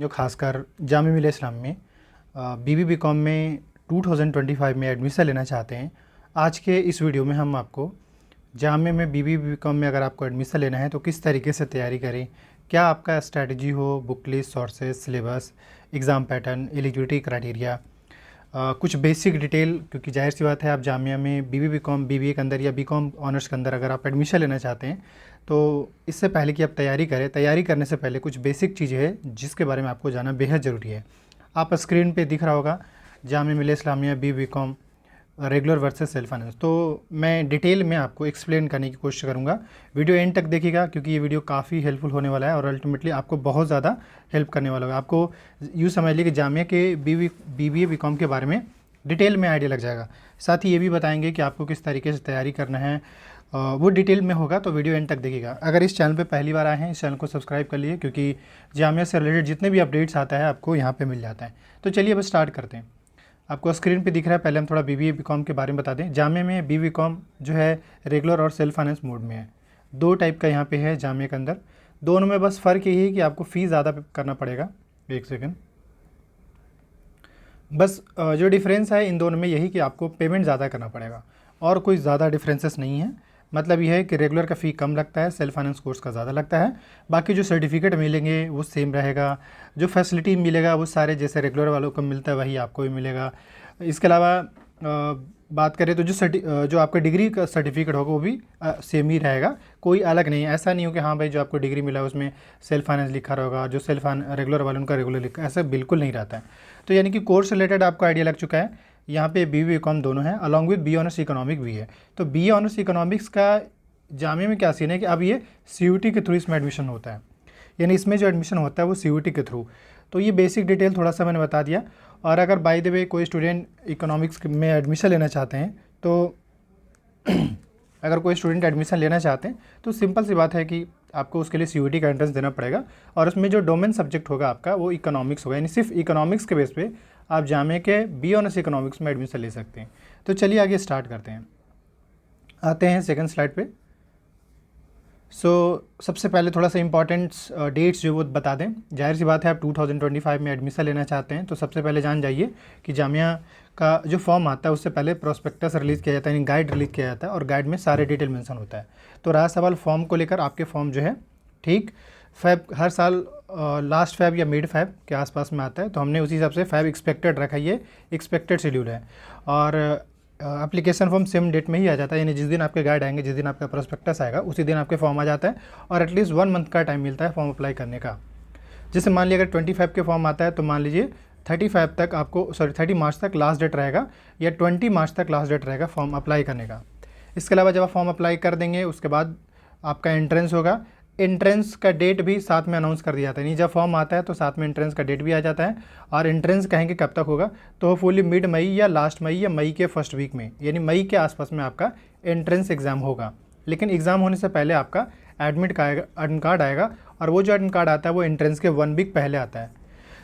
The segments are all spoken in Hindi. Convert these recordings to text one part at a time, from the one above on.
जो खासकर जामिया मिल्लिया इस्लाम में बी कॉम में 2025 में एडमिशन लेना चाहते हैं। आज के इस वीडियो में हम आपको जामिया में बी कॉम में अगर आपको एडमिशन लेना है तो किस तरीके से तैयारी करें, क्या आपका स्ट्रैटेजी हो, book list, sources, syllabus, exam pattern, eligibility criteria, कुछ बेसिक डिटेल, क्योंकि जाहिर सी बात है आप जामिया में बी कॉम BBA के अंदर या बी कॉम ऑनर्स के अंदर अगर आप एडमिशन लेना चाहते हैं तो इससे पहले कि आप तैयारी करें, तैयारी करने से पहले कुछ बेसिक चीज़ें हैं जिसके बारे में आपको जानना बेहद ज़रूरी है। आप स्क्रीन पे दिख रहा होगा Jamia Millia Islamia B com regular versus self finance. तो मैं डिटेल में आपको एक्सप्लेन करने की कोशिश करूंगा। वीडियो एंड तक देखिएगा क्योंकि ये वीडियो काफ़ी हेल्पफुल होने वाला है और अल्टीमेटली आपको बहुत ज़्यादा हेल्प करने वाला होगा। आपको यूँ समझ लीजिए कि जामिया के BBA BCom के बारे में डिटेल में आइडिया लग जाएगा। साथ ही ये भी बताएंगे कि आपको किस तरीके से तैयारी करना है, वो डिटेल में होगा। तो वीडियो एंड तक देखिएगा। अगर इस चैनल पे पहली बार आए हैं, इस चैनल को सब्सक्राइब कर लिए क्योंकि जामिया से रिलेटेड जितने भी अपडेट्स आता है आपको यहाँ पे मिल जाता है। तो चलिए अब स्टार्ट करते हैं। आपको स्क्रीन पे दिख रहा है, पहले हम थोड़ा BBA BCom के बारे में बता दें। जामिया में BCom जो है रेगुलर और सेल्फ फाइनेंस मोड में है। दो टाइप का यहाँ पे है जामिया के अंदर। दोनों में बस फ़र्क यही है कि आपको फ़ीस ज़्यादा करना पड़ेगा। एक सेकेंड, बस जो डिफरेंस है इन दोनों में यही कि आपको पेमेंट ज़्यादा करना पड़ेगा और कोई ज़्यादा डिफरेंसेस नहीं है। मतलब यह है कि रेगुलर का फ़ी कम लगता है, सेल्फ फाइनेंस कोर्स का ज़्यादा लगता है। बाकी जो सर्टिफिकेट मिलेंगे वो सेम रहेगा, जो फैसिलिटी मिलेगा वो सारे जैसे रेगुलर वालों को मिलता है वही आपको भी मिलेगा। इसके अलावा बात करें तो जो आपका डिग्री का सर्टिफिकेट होगा वो भी सेम ही रहेगा, कोई अलग नहीं है। ऐसा नहीं हो कि हाँ भाई जो आपको डिग्री मिला उसमें सेल्फ फाइनेंस लिखा रहेगा, जो रेगुलर वालों उनका रेगुलर लिखा, ऐसा बिल्कुल नहीं रहता है। तो यानी कि कोर्स रिलेटेड आपको आइडिया लग चुका है। यहाँ पे BBA BCom दोनों है, along with BA honours economic भी है। तो BA ऑनर्स इकोनॉमिक्स का जामिया में क्या सीन है कि अब ये CUET के थ्रू इसमें एडमिशन होता है, यानी इसमें जो एडमिशन होता है वो CUET के थ्रू। तो ये बेसिक डिटेल थोड़ा सा मैंने बता दिया। और अगर बाय द वे कोई स्टूडेंट इकोनॉमिक्स में एडमिशन लेना चाहते हैं तो अगर कोई स्टूडेंट एडमिशन लेना चाहते हैं तो सिंपल सी बात है कि आपको उसके लिए CUET का एंट्रेंस देना पड़ेगा और उसमें जो डोमेन सब्जेक्ट होगा आपका वो इकोनॉमिक्स होगा, यानी सिर्फ इकोनॉमिक्स के बेस पे आप जामिया के BA ऑनर्स इकोनॉमिक्स में एडमिशन ले सकते हैं। तो चलिए आगे स्टार्ट करते हैं, आते हैं सेकंड स्लाइड पे। सबसे पहले थोड़ा सा इंपॉर्टेंट्स डेट्स जो वो बता दें। जाहिर सी बात है आप 2025 में एडमिशन लेना चाहते हैं तो सबसे पहले जान जाइए कि जामिया का जो फॉर्म आता है उससे पहले प्रोस्पेक्टस रिलीज़ किया जाता है, यानी गाइड रिलीज़ किया जाता है और गाइड में सारे डिटेल मेंशन होता है। तो रहा सवाल फॉर्म को लेकर, आपके फॉर्म जो है ठीक हर साल लास्ट फ़ेब या मिड फ़ेब के आसपास में आता है। तो हमने उसी हिसाब से फ़ेब एक्सपेक्टेड रखा, ये एक्सपेक्टेड शेड्यूल है। और एप्लीकेशन फॉर्म सेम डेट में ही आ जाता है, यानी जिस दिन आपके गाइड आएंगे, जिस दिन आपका प्रोस्पेक्टस आएगा उसी दिन आपके फॉर्म आ जाता है और एटलीस्ट 1 मंथ का टाइम मिलता है फॉर्म अप्लाई करने का। जैसे मान लीजिए अगर 25 के फॉर्म आता है तो मान लीजिए 30 मार्च तक लास्ट डेट रहेगा या 20 मार्च तक लास्ट डेट रहेगा फॉर्म अप्लाई करने का। इसके अलावा जब आप फॉर्म अप्लाई कर देंगे उसके बाद आपका एंट्रेंस होगा। एंट्रेंस का डेट भी साथ में अनाउंस कर दिया जाता है, नहीं जब फॉर्म आता है तो साथ में एंट्रेंस का डेट भी आ जाता है। और एंट्रेंस कहेंगे कब तक होगा तो फुली मिड मई या लास्ट मई या मई के फर्स्ट वीक में, यानी मई के आसपास में आपका एंट्रेंस एग्ज़ाम होगा। लेकिन एग्ज़ाम होने से पहले आपका एडमिट कार्ड आएगा और वो जो एडमिट कार्ड आता है वो एंट्रेंस के 1 वीक पहले आता है।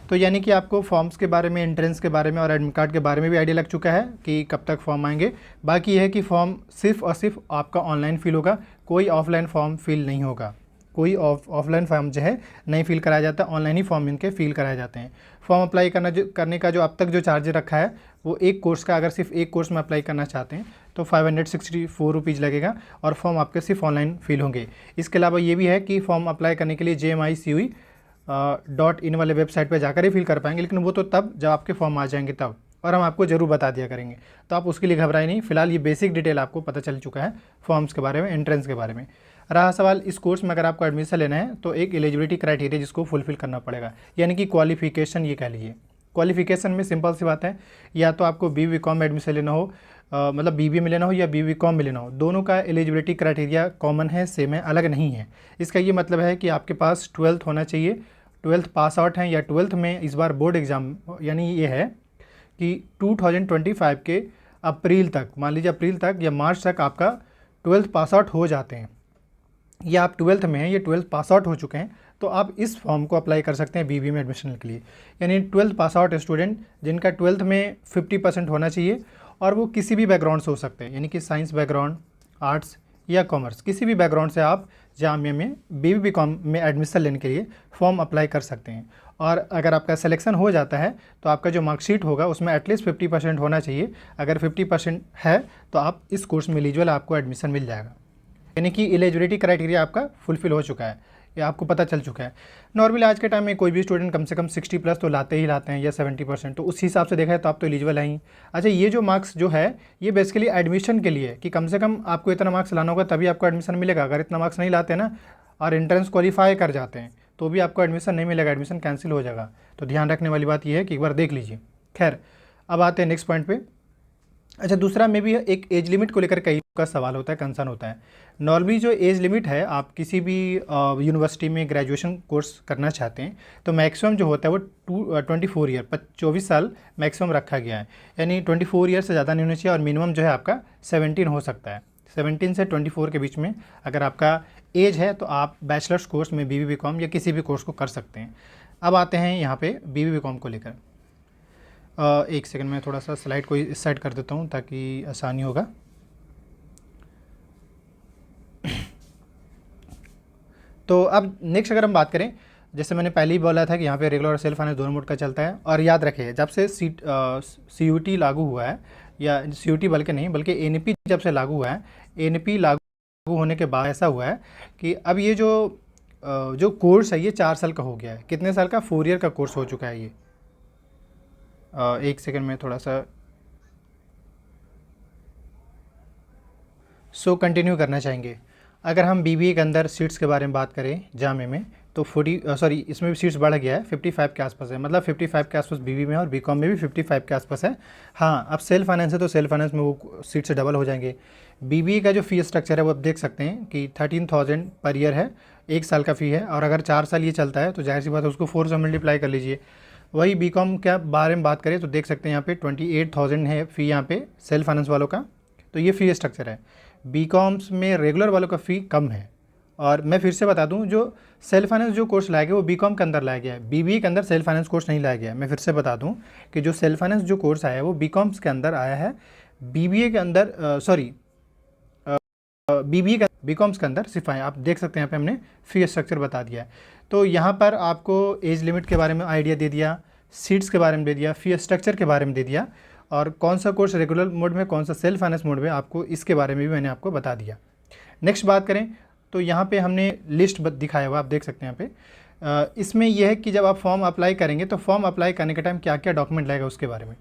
तो यानी कि आपको फॉर्म्स के बारे में, एंट्रेंस के बारे में और एडमिट कार्ड के बारे में भी आइडिया लग चुका है कि कब तक फॉर्म आएंगे। बाकी यह है कि फॉर्म सिर्फ और सिर्फ आपका ऑनलाइन फिल होगा, कोई ऑफलाइन फॉर्म फिल नहीं होगा। कोई ऑफलाइन फॉर्म जो है नहीं फिल कराया जाता, ऑनलाइन ही फॉर्म इनके फिल कराए जाते हैं। फॉर्म अप्लाई करने का जो अब तक जो चार्ज रखा है वो एक कोर्स का, अगर सिर्फ एक कोर्स में अप्लाई करना चाहते हैं तो 564 रुपीज़ लगेगा और फॉर्म आपके सिर्फ ऑनलाइन फिल होंगे। इसके अलावा ये भी है कि फॉर्म अप्लाई करने के लिए JMICUE.in वाले वेबसाइट पर जाकर ही फिल कर पाएंगे, लेकिन वो तो तब जब आपके फॉर्म आ जाएंगे तब, और हम आपको ज़रूर बता दिया करेंगे। तो आप उसके लिए घबराए नहीं, फिलहाल ये बेसिक डिटेल आपको पता चल चुका है फॉर्म्स के बारे में, एंट्रेंस के बारे में। रहा सवाल इस कोर्स में अगर आपको एडमिशन लेना है तो एक एलिजिबिलिटी क्राइटेरिया जिसको फुलफिल करना पड़ेगा, यानी कि क्वालिफिकेशन ये कह लीजिए। क्वालिफिकेशन में सिंपल सी बात है, या तो आपको BCom में एडमिशन लेना हो, मतलब BBA में लेना हो या BCom में लेना हो, दोनों का एलिजिबिलिटी क्राइटेरिया कॉमन है, सेम है, अलग नहीं है। इसका ये मतलब है कि आपके पास 12th होना चाहिए, 12th पास आउट हैं या 12th में इस बार बोर्ड एग्ज़ाम, यानी ये है कि 2025 के अप्रैल तक, मान लीजिए अप्रैल तक या मार्च तक आपका 12th पास आउट हो जाते हैं, या आप 12th में हैं, ये 12th पास आउट हो चुके हैं, तो आप इस फॉर्म को अप्लाई कर सकते हैं BBA में एडमिशन के लिए। यानी 12th पास आउट स्टूडेंट जिनका 12th में 50% होना चाहिए और वो किसी भी बैकग्राउंड से हो सकते हैं, यानी कि साइंस बैकग्राउंड, आर्ट्स या कॉमर्स, किसी भी बैकग्राउंड से आप जामिया में BCom में एडमिशन लेने के लिए फॉर्म अप्लाई कर सकते हैं। और अगर आपका सिलेक्शन हो जाता है तो आपका जो मार्कशीट होगा उसमें एटलीस्ट 50% होना चाहिए। अगर 50% है तो आप इस कोर्स में एलिजिबल, आपको एडमिशन मिल जाएगा, यानी कि एलिजिबिलिटी क्राइटेरिया आपका फुलफिल हो चुका है, ये आपको पता चल चुका है। नॉर्मली आज के टाइम में कोई भी स्टूडेंट कम से कम 60 प्लस तो लाते ही लाते हैं, या 70%, तो उस हिसाब से देखा है तो आप तो एलिजिबल हैं ही। अच्छा, ये जो मार्क्स जो है ये बेसिकली एडमिशन के लिए, कि कम से कम आपको इतना मार्क्स लाना होगा तभी आपको एडमिशन मिलेगा। अगर इतना मार्क्स नहीं लाते ना और एंट्रेंस क्वालिफाई कर जाते हैं तो भी आपको एडमिशन नहीं मिलेगा, एडमिशन कैंसिल हो जाएगा। तो ध्यान रखने वाली बात यह है कि एक बार देख लीजिए। खैर, अब आते हैं नेक्स्ट पॉइंट पे। अच्छा, दूसरा में भी एक एज लिमिट को लेकर कई का सवाल होता है, कंसर्न होता है। नॉर्मली जो एज लिमिट है, आप किसी भी यूनिवर्सिटी में ग्रेजुएशन कोर्स करना चाहते हैं तो मैक्सिमम जो होता है वो 24 ईयर 24 साल मैक्सिमम रखा गया है, यानी 24 ईयर से ज़्यादा नहीं होना चाहिए। और मिनिमम जो है आपका 17 हो सकता है, 17 से 24 के बीच में अगर आपका एज है तो आप बैचलर्स कोर्स में BB BCom या किसी भी कोर्स को कर सकते हैं। अब आते हैं यहाँ पे BB BCom को लेकर। एक सेकंड में थोड़ा सा स्लाइड को इस साइड कर देता हूँ ताकि आसानी होगा। तो अब नेक्स्ट अगर हम बात करें, जैसे मैंने पहले ही बोला था कि यहाँ पे रेगुलर और सेल्फ फाइनेंस दोनों मोड का चलता है। और याद रखिए, जब से CUT लागू हुआ है, या CUT बल्कि नहीं बल्कि NP जब से लागू हुआ है, NP लागू होने के बाद ऐसा हुआ है कि अब ये जो कोर्स है ये 4 साल का हो गया है। कितने साल का? 4 ईयर का कोर्स हो चुका है ये। एक सेकंड में थोड़ा सा कंटिन्यू करना चाहेंगे। अगर हम BBA के अंदर सीट्स के बारे में बात करें जामे में, तो इसमें भी सीट्स बढ़ गया है, 55 के आसपास है। मतलब 55 के आसपास BB में और BCom में भी 55 के आसपास है। हाँ, अब सेल्फ फाइनेंस है तो सेल्फ फाइनेंस में वो सीट से डबल हो जाएंगे। BBA का जो फ़ी स्ट्रक्चर है वो आप देख सकते हैं कि 13,000 पर ईयर है, 1 साल का फ़ी है। और अगर 4 साल ये चलता है तो जाहिर सी बात है उसको 4 से मल्टीप्लाई कर लीजिए। वही BCom के बारे में बात करें तो देख सकते हैं यहाँ पे 28,000 है फ़ी यहाँ पे सेल्फ फाइनेंस वालों का। तो ये फ़ी स्ट्रक्चर है। BComs में रेगुलर वालों का फ़ी कम है। और मैं फिर से बता दूं, जो सेल्फ फाइनेंस जो कोर्स लाया गया वो BCom के अंदर लाया गया है, BBA के अंदर सेल्फ फाइनेंस कोर्स नहीं लाया गया है। मैं फिर से बता दूं कि जो सेल्फ फाइनेंस जो कोर्स आया है वो BComs के अंदर आया है, BBA के अंदर BComs के अंदर सिर्फ आया। आप देख सकते हैं यहाँ पे हमने फ़ी स्ट्रक्चर बता दिया है। तो यहाँ पर आपको एज लिमिट के बारे में आइडिया दे दिया, सीट्स के बारे में दे दिया, फ़ी स्ट्रक्चर के बारे में दे दिया, और कौन सा कोर्स रेगुलर मोड में, कौन सा सेल्फ फाइनेंस मोड में, आपको इसके बारे में भी मैंने आपको बता दिया। नेक्स्ट बात करें तो यहाँ पे हमने लिस्ट दिखाया हुआ, आप देख सकते हैं यहाँ पे। इसमें यह है कि जब आप फॉर्म अप्लाई करेंगे तो फॉर्म अप्लाई करने के टाइम क्या क्या डॉक्यूमेंट लगेगा उसके बारे में।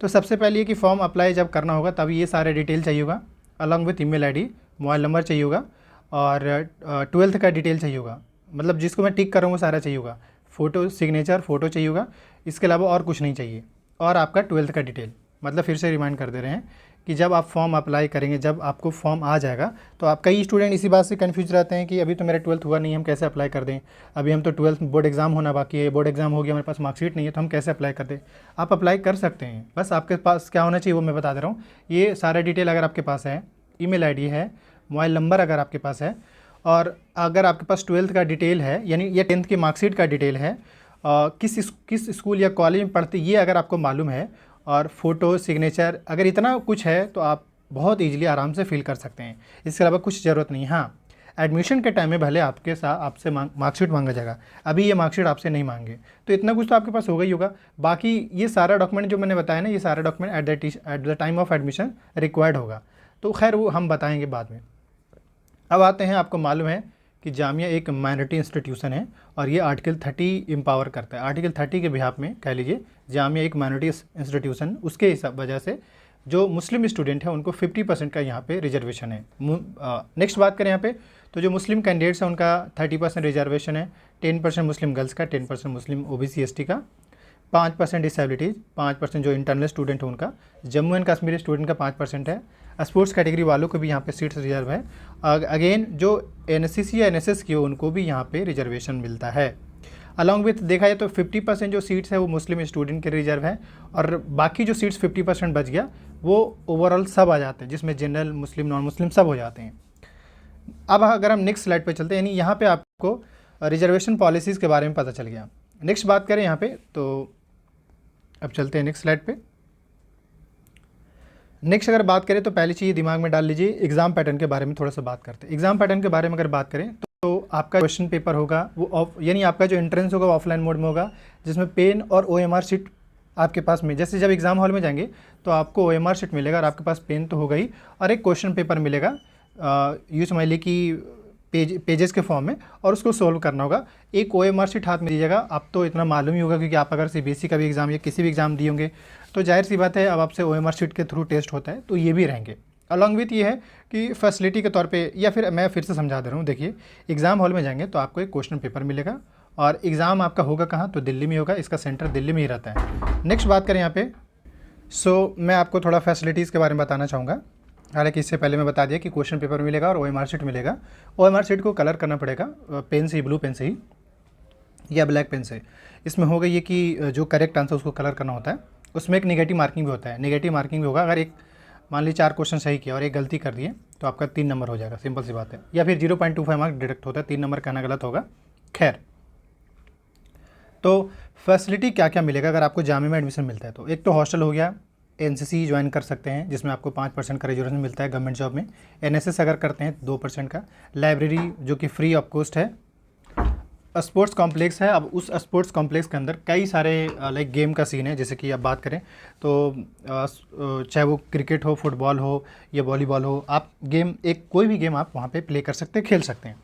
तो सबसे पहले ये कि फॉर्म अप्लाई जब करना होगा तब ये सारे डिटेल चाहिए होगा, along with email ID, mobile number चाहिए होगा, और 12th का डिटेल चाहिए होगा, मतलब जिसको मैं टिक कर रहा हूँ वो सारा चाहिए होगा। फ़ोटो, सिग्नेचर फ़ोटो चाहिए होगा, इसके अलावा और कुछ नहीं चाहिए। और आपका 12th का डिटेल, मतलब फिर से रिमाइंड कर दे रहे हैं कि जब आप फॉर्म अप्लाई करेंगे, जब आपको फॉर्म आ जाएगा तो आप, कई स्टूडेंट इसी बात से कंफ्यूज रहते हैं कि अभी तो मेरा 12th हुआ नहीं, हम कैसे अप्लाई कर दें, अभी हम तो 12th बोर्ड एग्ज़ाम होना बाकी है, बोर्ड एग्ज़ाम हो गया, हमारे पास मार्कशीट नहीं है तो हम कैसे अप्लाई कर दें। आप अप्लाई कर सकते हैं, बस आपके पास क्या होना चाहिए वो मैं बता दे रहा हूँ। ये सारा डिटेल अगर आपके पास है, ईमेल ID है, मोबाइल नंबर अगर आपके पास है, और अगर आपके पास 12th का डिटेल है, यानी ये 10th की मार्कशीट का डिटेल है, किस स्कूल या कॉलेज में पढ़ते ये अगर आपको मालूम है, और फ़ोटो, सिग्नेचर, अगर इतना कुछ है तो आप बहुत ईजिली आराम से फिल कर सकते हैं। इसके अलावा कुछ ज़रूरत नहीं। हाँ, एडमिशन के टाइम में भले आपसे मार्कशीट मांगा जाएगा, अभी ये मार्कशीट आपसे नहीं मांगे, तो इतना कुछ तो आपके पास होगा ही होगा। बाकी ये सारा डॉक्यूमेंट जो मैंने बताया ना, ये सारा document at the time of admission required होगा। तो खैर वो हम बताएंगे बाद में। अब आते हैं, आपको मालूम है कि जामिया एक माइनॉरिटी इंस्टीट्यूशन है और ये आर्टिकल 30 एम्पावर करता है। आर्टिकल 30 के बिहाफ में कह लीजिए जामिया एक माइनॉरिटी इंस्टीट्यूशन, उसके वजह से जो मुस्लिम स्टूडेंट है उनको 50% का यहाँ पे रिजर्वेशन है। नेक्स्ट बात करें यहाँ पे, तो जो मुस्लिम कैंडिडेट्स हैं उनका 30% रिजर्वेशन है, 10% मुस्लिम गर्ल्स का, 10% मुस्लिम OBC ST का, 5% डिसेबिलिटीज़, 5% जो इंटरनल स्टूडेंट है उनका, जम्मू एंड कश्मीर स्टूडेंट का 5% है। स्पोर्ट्स कैटेगरी वालों को भी यहाँ पे सीट्स रिजर्व है। अगेन जो NCC या NSS की हो उनको भी यहाँ पे रिजर्वेशन मिलता है। अलॉन्ग विथ देखा जाए तो 50% जो सीट्स है वो मुस्लिम स्टूडेंट के रिजर्व है, और बाकी जो सीट्स 50% बच गया वो ओवरऑल सब आ जाते हैं, जिसमें जनरल, मुस्लिम, नॉन मुस्लिम सब हो जाते हैं। अब अगर हम नेक्स्ट स्लाइड पे चलते हैं, यानी यहाँ पे आपको रिजर्वेशन पॉलिसीज़ के बारे में पता चल गया। नेक्स्ट बात करें यहाँ पे, तो अब चलते हैं नेक्स्ट स्लाइड पे। नेक्स्ट अगर बात करें तो पहली चीज़ दिमाग में डाल लीजिए, एग्ज़ाम पैटर्न के बारे में थोड़ा सा बात करते हैं। एग्ज़ाम पैटर्न के बारे में अगर बात करें तो आपका क्वेश्चन पेपर होगा वो ऑफ, यानी आपका जो एंट्रेंस होगा वो ऑफलाइन मोड में होगा, जिसमें पेन और OMR शीट आपके पास में, जैसे जब एग्ज़ाम हॉल में जाएंगे तो आपको OMR शीट मिलेगा और आपके पास पेन तो होगा ही, और एक क्वेश्चन पेपर मिलेगा यूँ समझ लीजिए कि पेजेस के फॉर्म में, और उसको सोल्व करना होगा। एक OMR शीट हाथ में दीजिएगा। आप तो इतना मालूम ही होगा क्योंकि आप अगर CBSE का भी एग्ज़ाम या किसी भी एग्ज़ाम दिए होंगे तो जाहिर सी बात है अब आपसे OMR शीट के थ्रू टेस्ट होता है, तो ये भी रहेंगे। अलॉन्ग विथ ये है कि फैसिलिटी के तौर पे, या फिर मैं फिर से समझा दे रहा हूँ, देखिए एग्ज़ाम हॉल में जाएंगे तो आपको एक क्वेश्चन पेपर मिलेगा, और एग्ज़ाम आपका होगा कहाँ, तो दिल्ली में होगा, इसका सेंटर दिल्ली में ही रहता है। नेक्स्ट बात करें यहाँ पे, मैं आपको थोड़ा फैसिलिटीज़ के बारे में बताना चाहूँगा। हालांकि इससे पहले मैं बता दिया कि क्वेश्चन पेपर मिलेगा और OMR शीट मिलेगा। OMR शीट को कलर करना पड़ेगा पेन से ही, ब्लू पेन से ही या ब्लैक पेन से। इसमें होगा ये कि जो करेक्ट आंसर उसको कलर करना होता है। उसमें एक नेगेटिव मार्किंग भी होता है। नेगेटिव मार्किंग भी होगा, अगर एक मान लीजिए 4 क्वेश्चन सही किया और एक गलती कर दिए तो आपका 3 नंबर हो जाएगा, सिंपल सी बात है। या फिर 0.25 मार्क डिडक्ट होता है, 3 नंबर कहना गलत होगा। खैर, तो फैसिलिटी क्या क्या मिलेगा अगर आपको जामे में एडमिशन मिलता है, तो एक तो हॉस्टल हो गया, NCC ज्वाइन कर सकते हैं जिसमें आपको 5% का रिजर्वेशन मिलता है गवर्नमेंट जॉब में। NSS अगर करते हैं 2% का। लाइब्रेरी जो कि फ्री ऑफ कॉस्ट है। स्पोर्ट्स कॉम्प्लेक्स है। अब उस स्पोर्ट्स कॉम्प्लेक्स के अंदर कई सारे लाइक गेम का सीन है, जैसे कि आप बात करें तो चाहे वो क्रिकेट हो, फुटबॉल हो या वॉलीबॉल हो, आप गेम एक कोई भी गेम आप वहाँ पे प्ले कर सकते हैं, खेल सकते हैं।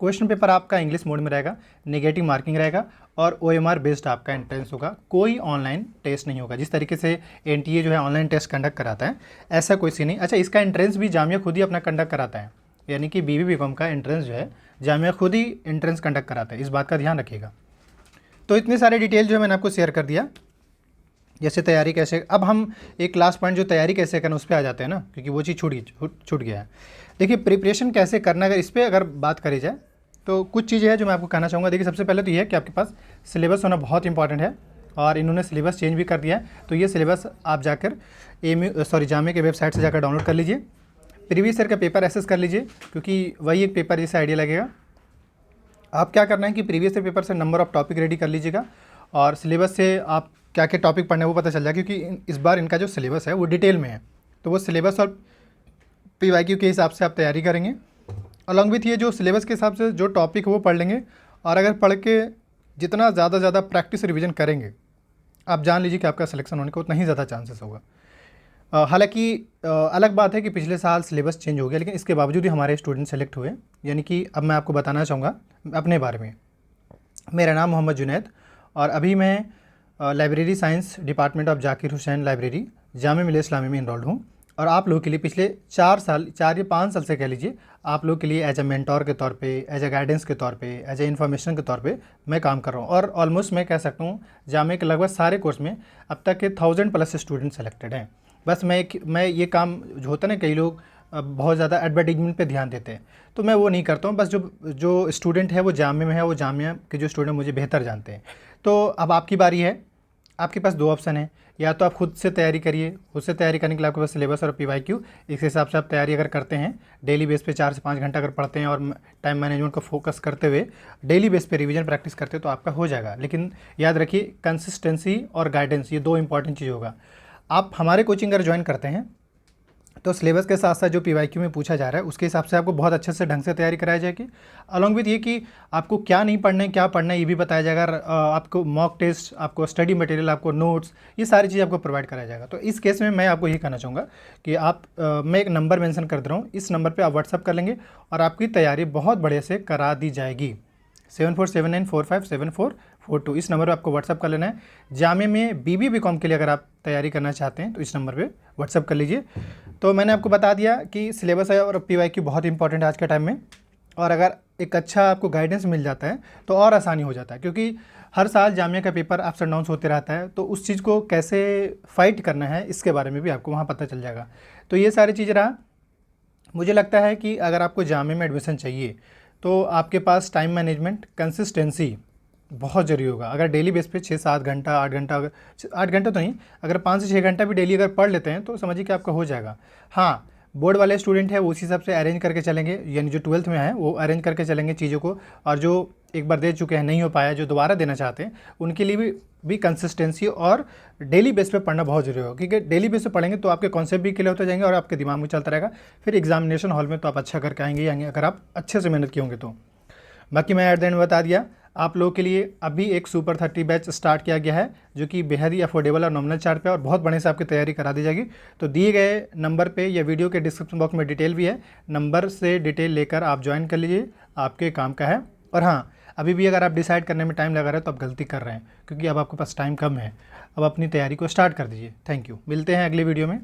क्वेश्चन पेपर आपका इंग्लिश मोड में रहेगा, नेगेटिव मार्किंग रहेगा, और OMR बेस्ड आपका एंट्रेंस होगा। कोई ऑनलाइन टेस्ट नहीं होगा। जिस तरीके से NTA जो है ऑनलाइन टेस्ट कंडक्ट कराता है, ऐसा कोई सीन नहीं। अच्छा, इसका एंट्रेंस भी जामिया खुद ही अपना कंडक्ट कराता है, यानी कि BB BCom का एंट्रेंस जो है जामिया खुद ही एंट्रेंस कंडक्ट कराता है, इस बात का ध्यान रखिएगा। तो इतने सारे डिटेल जो है मैंने आपको शेयर कर दिया, जैसे तैयारी कैसे। अब हम एक लास्ट पॉइंट जो तैयारी कैसे करना उस पर आ जाते हैं ना, क्योंकि वो चीज़ छूट गया है। देखिए प्रिपरेशन कैसे करना, अगर इस पर अगर बात करी जाए तो कुछ चीज़ें हैं जो मैं आपको कहना चाहूँगा। देखिए सबसे पहले तो ये है कि आपके पास सिलेबस होना बहुत इंपॉर्टेंट है, और इन्होंने सिलेबस चेंज भी कर दिया है। तो ये सिलेबस आप जाकर जामिया के वेबसाइट से जाकर डाउनलोड कर लीजिए। प्रीवियस ईयर का पेपर एसेस कर लीजिए, क्योंकि वही एक पेपर जैसे आइडिया लगेगा। आप क्या करना है कि प्रीवियस ईयर पेपर से नंबर ऑफ टॉपिक रेडी कर लीजिएगा, और सिलेबस से आप क्या क्या टॉपिक पढ़ने वो पता चल जाए, क्योंकि इस बार इनका जो सिलेबस है वो डिटेल में है। तो वो सिलेबस और PYQ के हिसाब से आप तैयारी करेंगे। अलॉन्ग विथ ये जो सिलेबस के हिसाब से जो टॉपिक है वो पढ़ लेंगे, और अगर पढ़ के जितना ज़्यादा प्रैक्टिस रिवीजन करेंगे, आप जान लीजिए कि आपका सिलेक्शन होने का उतना ही ज़्यादा चांसेस होगा। हालांकि अलग बात है कि पिछले साल सिलेबस चेंज हो गया, लेकिन इसके बावजूद ही हमारे स्टूडेंट सेलेक्ट हुए। यानी कि अब मैं आपको बताना चाहूँगा अपने बारे में। मेरा नाम मोहम्मद जुनैद, और अभी मैं library science department of Zakir Hussain library Jamia Millia Islamia में इनरोल्ड हूँ। और आप लोगों के लिए पिछले 4 या 5 साल से कह लीजिए, आप लोग के लिए एज ए मेंटोर के तौर पे, एज ए गाइडेंस के तौर पे, एज ए इन्फॉर्मेशन के तौर पे मैं काम कर रहा हूँ। और ऑलमोस्ट मैं कह सकता हूँ जामिया के लगभग सारे कोर्स में अब तक के 1000+ स्टूडेंट सेलेक्टेड हैं। बस मैं ये काम जो होता है ना, कई लोग बहुत ज़्यादा एडवर्टीजमेंट पे ध्यान देते हैं, तो मैं वो नहीं करता हूँ। बस जो स्टूडेंट है वो जामिया में है, वो जामिया के जो स्टूडेंट मुझे बेहतर जानते हैं। तो अब आपकी बारी है। आपके पास 2 ऑप्शन है, या तो आप खुद से तैयारी करिए। खुद से तैयारी करने के लिए आपके पास सिलेबस और PYQ, इस हिसाब से आप तैयारी अगर करते हैं, डेली बेस पे 4 से 5 घंटा अगर पढ़ते हैं और टाइम मैनेजमेंट को फोकस करते हुए डेली बेस पे रिवीजन प्रैक्टिस करते हैं तो आपका हो जाएगा। लेकिन याद रखिए कंसिस्टेंसी और गाइडेंस, ये 2 इंपॉर्टेंट चीज़ होगा। आप हमारे कोचिंग अगर ज्वाइन करते हैं तो सिलेबस के साथ साथ जो PYQ में पूछा जा रहा है उसके हिसाब से आपको बहुत अच्छे से ढंग से तैयारी कराई जाएगी। अलॉन्ग विथ ये कि आपको क्या नहीं पढ़ना है, क्या पढ़ना है, ये भी बताया जाएगा। आपको मॉक टेस्ट, आपको स्टडी मटेरियल, आपको नोट्स, ये सारी चीज़ आपको प्रोवाइड कराया जाएगा। तो इस केस में मैं आपको ये कहना चाहूँगा कि मैं एक नंबर मेंशन कर दे रहा हूँ, इस नंबर पर आप व्हाट्सअप कर लेंगे और आपकी तैयारी बहुत बढ़िया से करा दी जाएगी। 7479457442 इस नंबर पर आपको व्हाट्सअप कर लेना है। जामिया में BB BCom के लिए अगर आप तैयारी करना चाहते हैं तो इस नंबर पे व्हाट्सअप कर लीजिए। तो मैंने आपको बता दिया कि सिलेबस है और PYQ बहुत इंपॉर्टेंट है आज के टाइम में, और अगर एक अच्छा आपको गाइडेंस मिल जाता है तो और आसानी हो जाता है, क्योंकि हर साल जामिया का पेपर अप्स एंड डाउन्स होते रहता है। तो उस चीज़ को कैसे फाइट करना है इसके बारे में भी आपको वहाँ पता चल जाएगा। तो ये सारी चीज़ रहा। मुझे लगता है कि अगर आपको जामिया में एडमिशन चाहिए तो आपके पास टाइम मैनेजमेंट, कंसिस्टेंसी बहुत ज़रूरी होगा। अगर डेली बेस पे 6-7 घंटा, 8 घंटा, 8 घंटा तो नहीं, अगर 5 से 6 घंटा भी डेली अगर पढ़ लेते हैं तो समझिए कि आपका हो जाएगा। हाँ, बोर्ड वाले स्टूडेंट है वो उसी हिसाब से अरेंज करके चलेंगे, यानी जो 12th में है वो अरेंज करके चलेंगे चीज़ों को, और जो एक बार दे चुके हैं नहीं हो पाया, जो दोबारा देना चाहते हैं उनके लिए भी कंसिस्टेंसी और डेली बेस पे पढ़ना बहुत जरूरी होगा। क्योंकि डेली बेस पे पढ़ेंगे तो आपके कॉन्सेप्ट भी क्लियर होते जाएंगे और आपके दिमाग में चलता रहेगा। फिर एग्जामिनेशन हॉल में तो आप अच्छा करके आएंगे अगर आप अच्छे से मेहनत किए होंगे तो। बाकी मैं एट द एंड बता दिया, आप लोगों के लिए अभी एक सुपर 30 बैच स्टार्ट किया गया है जो कि बेहद ही अफोर्डेबल और नॉमिनल चार्ज पे और बहुत बढ़िया से आपकी तैयारी करा दी जाएगी। तो दिए गए नंबर पे या वीडियो के डिस्क्रिप्शन बॉक्स में डिटेल भी है, नंबर से डिटेल लेकर आप ज्वाइन कर लीजिए, आपके काम का है। और हाँ, अभी भी अगर आप डिसाइड करने में टाइम लगा रहे हैं तो आप गलती कर रहे हैं, क्योंकि अब आपके पास टाइम कम है। अब अपनी तैयारी को स्टार्ट कर दीजिए। थैंक यू, मिलते हैं अगले वीडियो में।